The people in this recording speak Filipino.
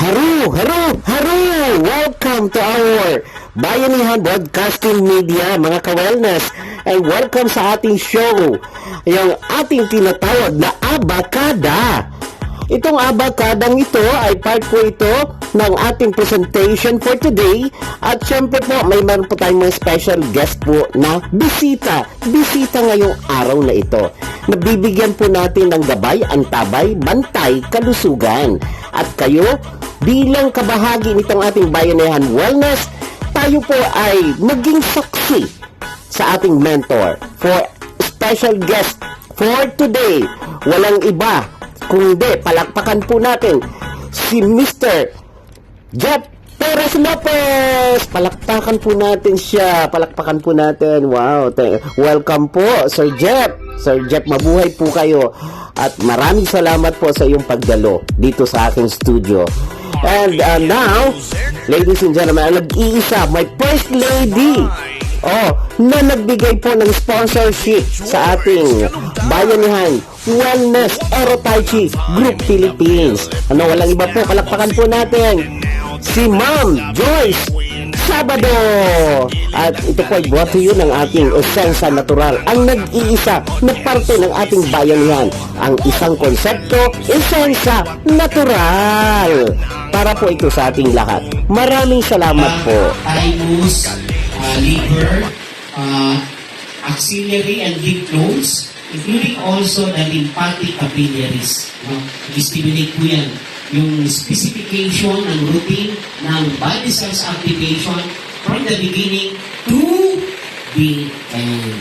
Haru! Haru! Haru! Welcome to our Bayanihan Broadcasting Media, mga ka-wellness. And welcome sa ating show, yung ating tinatawag na Abakada. Itong abakadang ito ay part po ito ng ating presentation for today. At syempre po, may meron po tayong mga special guest po na bisita. Bisita ngayong araw na ito. Nabibigyan po natin ng gabay, antabay, bantay, kalusugan. At kayo, bilang kabahagi nitong ating Bayanihan Wellness, tayo po ay maging saksi sa ating mentor for special guest for today. Walang iba kundi palakpakan po natin si Mr. Jeff Perez Lopez. Palakpakan po natin siya. Palakpakan po natin. Wow. Welcome po, Sir Jeff. Sir Jeff, mabuhay po kayo. At maraming salamat po sa iyong pagdalo dito sa aking studio. And now, ladies and gentlemen, ang nag-iisa, my first lady, na nagbigay po ng sponsorship sa ating Bayanihan Wellness Aerotaichi Group Philippines. Walang iba po, palakpakan po natin si Ma'am Joyce Sabado. At ito po ay brought to you ng ating Esensa Natural, ang nag-iisa na parte ng ating bayanihan. Ang isang konsepto, Esensa Natural. Para po ito sa ating lahat. Maraming salamat po. Thymus, liver, axillary and lymph nodes, including also the lymphatic capillaries. I-stimulate po yan. Yung specification ng routine ng body cells activation from the beginning to the end.